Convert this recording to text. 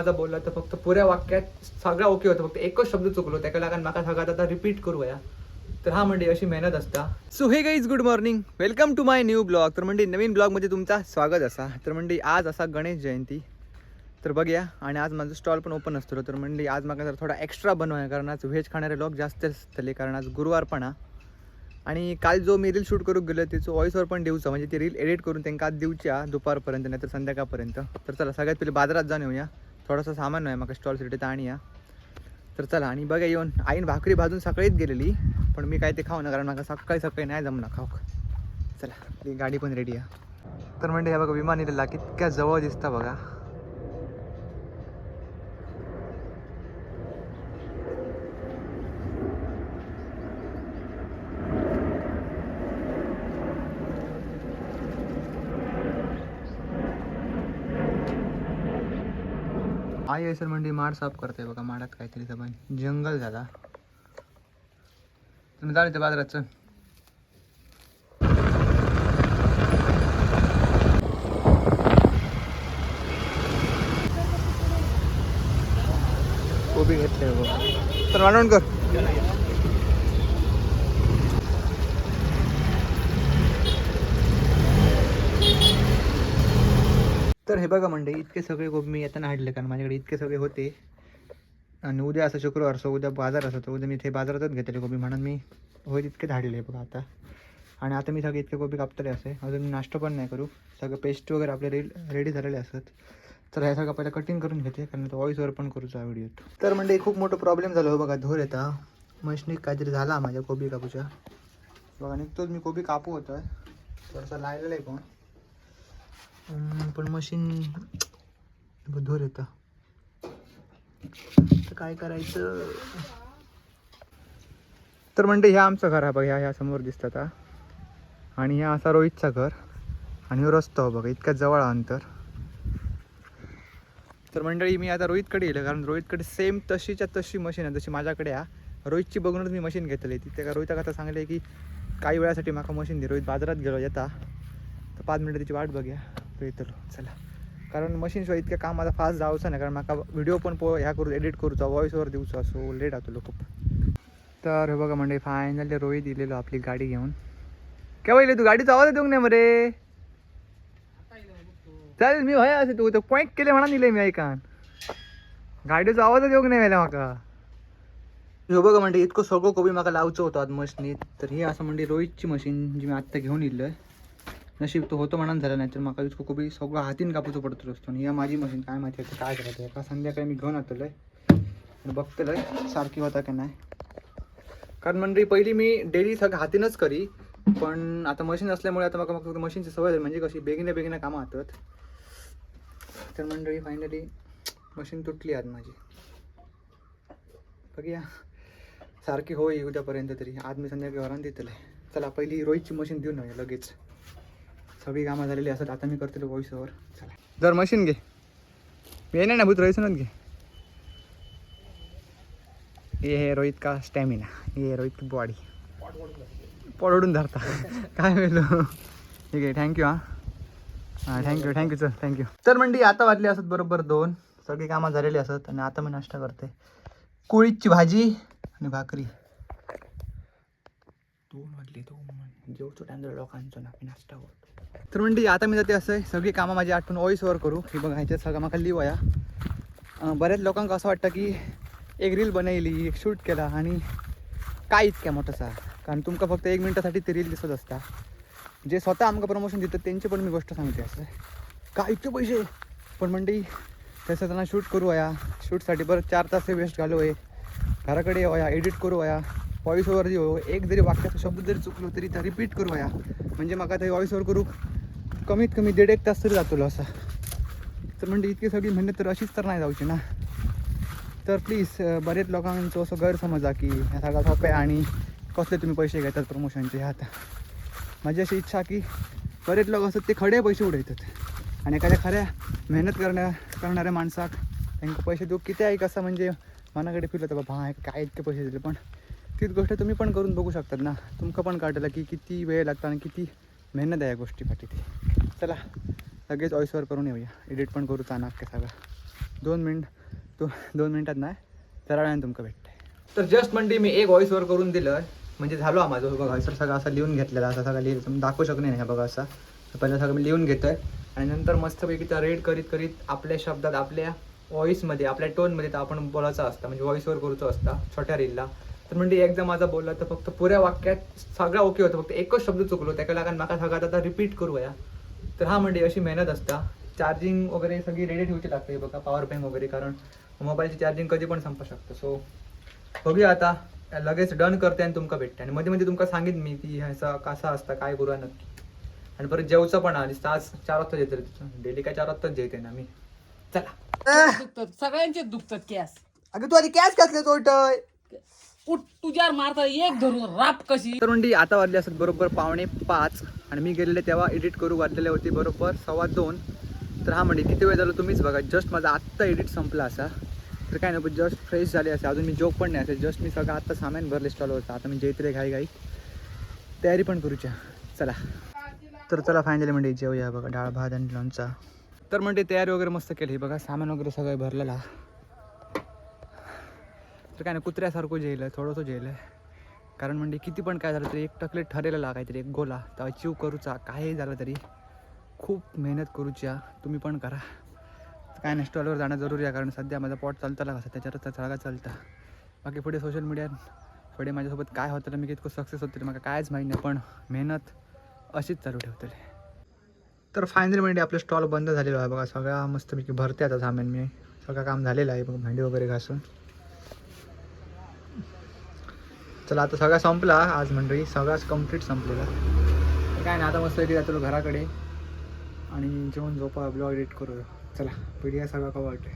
माझा बोलला तर फक्त पुऱ्या वाक्यात सगळा ओके होतं, फक्त एकच शब्द चुकलो त्या कारण माका सगळ्यात आता रिपीट करूया. तर हा म्हणजे अशी मेहनत असता. So hey guys good morning, welcome to my new blog. तर म्हणजे नवीन ब्लॉगमध्ये तुमचा स्वागत असा. तर म्हणजे आज असा गणेश जयंती, तर बघूया. आणि आज माझं स्टॉल पण ओपन असतो. तर म्हणजे आज मला जर थोडा एक्स्ट्रा बनवाय, कारण आज व्हेज खाणारे लोक जास्त असतले, कारण आज गुरुवार पण हा. आणि काल जो मी रील शूट करून गेलो त्याचं व्हॉइसवर पण देऊचा, म्हणजे ती रील एडिट करून त्यांना आज देऊच्या दुपारपर्यंत नाही तर संध्याकाळपर्यंत. तर चला सगळ्यात पहिले बाजारात जाऊन येऊया, थोडासा सामान आहे मग स्टॉल सिटी तर आणूया. तर चला आणि बघा येऊन आईन भाकरी भाजून सकाळीच गेलेली, पण मी काय ते खाऊ ना, कारण मला सकाळी सकाळी नाही जमणार खाऊ. चला ती गाडी पण रेडी आहे. तर म्हणजे हे बघा विमान इलेला कितक्या जवळ दिसता बघा. आई असेल म्हणजे माड साफ करते बघा, माडात काहीतरी सगळं जंगल झाला. तुम्ही जाऊ ते बाजारात चल. कोबी घेतले बघा, तर वाढवून कर. तर हे बघा म्हणजे इतके सगळे कोबी मी येताना हाडले, कारण माझ्याकडे इतके सगळे होते. आणि उद्या असं शुक्रवार असं उद्या बाजार असं, तर उद्या मी ते बाजारातच घेतले कोबी, म्हणून मी होय तितके धाडले बघा आता. आणि आता मी सगळे इतके कोबी कापतले असे, अजून मी नाश्ता पण नाही करू. सगळं पेस्ट वगैरे आपले रेडी झालेले असत. तर ह्या सगळं पहिलं कटिंग करून घेते, कारण तो व्हॉइसवर पण करूचा व्हिडिओ. तर म्हणजे खूप मोठं प्रॉब्लेम झालं हो बघा, धूर येता मशनीत काहीतरी झाला माझ्या कोबी कापूच्या बघा. निघतोच मी कोबी कापू होतं, थोडासा लायलेला आहे पण मशीन धूर येतं, तर काय करायचं. तर म्हणजे ह्या आमचं घर आहे बघा, ह्या समोर दिसतात हा. आणि ह्या असा रोहितचा घर, आणि ह्यो रस्ता हो बघा, इतक्या जवळ अंतर. तर मंडळी मी आता रोहितकडे येईल, कारण रोहितकडे सेम तशीच्या तशी मशीन आहे जशी माझ्याकडे आहे. रोहितची बघूनच मी मशीन घेतली. तिथे का रोहिता कथा सांगले की काही वेळासाठी माका मशीन दे. रोहित बाजारात गेलो येता, तर 5 मिनटं तिची वाट बघूया तो येतलो. चला, कारण मशीनशिवाय इतकं काम माझा फास्ट जाऊचं नाही, कारण माका व्हिडिओ पण ह्या करू एडिट करूचा, व्हॉइसवर देऊचा, असो लेट आतो खूप. तर हे बघा म्हणजे फायनली रोहित दिलेलो आपली गाडी घेऊन. केव्हा येईल तू? गाडीचा आवाज देऊ नाही मरे. चालेल मी व्हाय असे, तू तर पॉईंट केले म्हणा निले मी ऐकान. गाडीचा आवाज देऊ नाही मला माका. हे बघा म्हणजे इतकं सगळं कोबी माका लावचं होतं आज मशीनीत. तर ही असं म्हणजे रोहितची मशीन जी मी आत्ता घेऊन येईल. नशीब तो होतो म्हणून झालं, नाही तर माका इतकं कोबी सगळं हातीन कापूचं पडतो असतो. आणि या माझी मशीन काय माहिती आहे काय करायचं. का संध्याकाळी मी घेऊन आतलोय आणि बघतोय सारखी होता की नाही. कारण म्हणजे पहिली मी डेली सगळं हातीनच करी, पण आता मशीन असल्यामुळे आता मग फक्त मशीनची सवय झाली, म्हणजे कशी बेगिने कामं हातात. तर मंडळी फायनली मशीन तुटली आज माझी. बघूया सारखी होई उद्यापर्यंत तरी. आज मी संध्याकाळी वरान देतले. चला पहिली रोहितची मशीन देऊन नव्हे लगेच. सगळी कामं झालेली असतात, आता मी करतो व्हॉइसवर. चला जर मशीन घे, मी येणार ना भूत रोहितूनच घे. ये हे रोहित का स्टॅमिना, ये रोहित की बॉडी पडून धरता काय वेलो. ठीक आहे, थँक्यू. हां थँक्यू सर, थँक्यू. तर म्हणजे आता वाजले असत बरोबर 2, सगळी कामं झालेली असत. आणि आता मी नाश्ता करते, कुळीची भाजी आणि भाकरी. 2 वाजले, 2 जेवतो टाइम लोकांचा ना, नाश्ता करतो. तर म्हणजे आता मी जाते असं सगळी कामं माझी आठवून व्हॉइसवर करू. हे बघा ह्याच्यात सगळं मला लिव या. बऱ्याच लोकांना असं वाटतं की एक रील बनवली, एक शूट केला आणि काय इतक्या मोठासा, कारण तुमका फक्त 1 मिनिटासाठी ते रील दिसत असता. जे स्वतः आमका प्रमोशन देतात त्यांची पण मी गोष्ट सांगते असं काय इतके पैसे. पण म्हणजे तसं त्यांना शूट करू या, शूटसाठी परत 4 तास वेस्ट घालू आहे, घराकडे या एडिट करू या, व्हॉइस ओव्हर देऊ, एक जरी वाक्याचा शब्द जरी चुकलो तरी त्या रिपीट करू या. म्हणजे मग आता व्हॉइस ओव्हर करू कमीत कमी 1.5 तास तरी जातो असं. तर म्हणजे इतकी सगळी मेहनत तर अशीच तर नाही जाऊची ना. तर प्लीज बरेच लोकांचं असं गैरसमजा की ह्या सगळा सोपं आहे आणि कसले तुम्ही पैसे घेतात प्रमोशनचे. ह्यात माझी अशी इच्छा की बरेच लोक असतात ते खडे पैसे उडवतात, आणि एखाद्या खऱ्या मेहनत करणाऱ्या माणसाक त्यांना पैसे देऊ किती आहे कसं, म्हणजे मनाकडे फील होतं बाबा हां काय इतके पैसे दिले. पण तीच गोष्ट तुम्ही पण करून बघू शकतात ना, तुमचं पण काढलं की किती वेळ लागतो आणि किती मेहनत आहे या गोष्टीसाठी. ते चला लगेच व्हॉइसवर करून येऊया, एडिट पण करू चानाक काय सगळं. 2 मिनटात नाही थोड्या वेळाने तुमका भेटते. तर जस्ट म्हणजे मी एक व्हॉइस ओव्हर करून दिलं म्हणजे झालो माझं. बघा सर सगळं असं लिहून घेतलेला असं सगळं लिहिलं तुम्ही दाखवू शकत नाही बघा असं. पहिलं सगळं मी लिहून घेतोय आणि नंतर मस्तपैकी त्या रीड करीत करीत आपल्या शब्दात आपल्या व्हॉइसमध्ये आपल्या टोनमध्ये तर आपण बोलायचं असतं म्हणजे व्हॉइस ओव्हर करूचं असतं छोट्या रीलला. तर म्हणजे एकदा माझा बोलला तर फक्त पुऱ्या वाक्यात सगळं ओके होतं फक्त एकच शब्द चुकलो त्या लागून माका सगळ्यात आता रिपीट करूया. तर हा म्हणजे अशी मेहनत असता. चार्जिंग वगैरे सगळी रेडी ठेवची लागते बघा पॉवर बँक वगैरे कारण मोबाईलची चार्जिंग कधी पण संपू शकतं. सो बघूया आता लगेच डन करते आणि तुमका भेटते आणि मध्ये तुमका सांगित मी की ह्याचा कसा असता काय करूया नक्की. आणि परत जेवचं पण आली तास 4 वाजता येते डेली काय 4 वाजताच जेवते ना मी. चला सगळ्यांचे दुखतात कॅस. अगं तू आधी कॅश घातले तोटय उठ तुझ्यावर मारता एक धरून राप कशी. तर म्हणजे आता वाजले असत बरोबर 4:45 आणि मी गेलेले तेव्हा एडिट करू वाजलेले होते बरोबर 2:15. तर हा म्हणजे किती वेळ झालं तुम्हीच बघा. जस्ट माझा आत्ता एडिट संपला असा. तर काय नको जस्ट फ्रेश झाले असे अजून मी जोक पण नाही असेल. जस्ट मी सगळं आत्ता सामान भरले स्टॉलवरचं. आता मी जेतले घाई तयारी पण करूच्या. चला तर चला फायनली म्हणजे जेवूया बघा डाळ भात आणि लोणचा. तर म्हणजे तयारी वगैरे मस्त केली बघा सामान वगैरे सगळं भरलेला. तर काय नाही कुत्र्यासारखं जेलं थोडंसं जेलं कारण म्हणजे किती पण काय झालं तरी एक टकलेट ठरेलेला काहीतरी एक गोला तर अचीव करूचा काही झालं तरी खूप मेहनत करूच्या तुम्ही पण करा. काय नाही स्टॉलवर जाणं जरुरी आहे कारण सध्या माझा पॉट चालताला कसं त्याच्यावर सगळा चालतं. बाकी पुढे सोशल मीडियात पुढे माझ्यासोबत काय होतं मी कितकं सक्सेस होतं मला कायच माहीत नाही पण मेहनत अशीच चालू ठेवतले. तर फायनली म्हणजे आपलं स्टॉल बंद झालेला आहे बघा सगळा मस्तपैकी भरते आता सामान मी सगळं काम झालेलं आहे बघा भांडी वगैरे घासून. चला आता सगळा संपला आज म्हणजे सगळाच कंप्लीट संपलेला. काय नाही आता मस्त जातो घराकडे आणि जेवण झोपा ब्लॉग एडिट करूया. चला पीडीया सगळा कवा वाटते.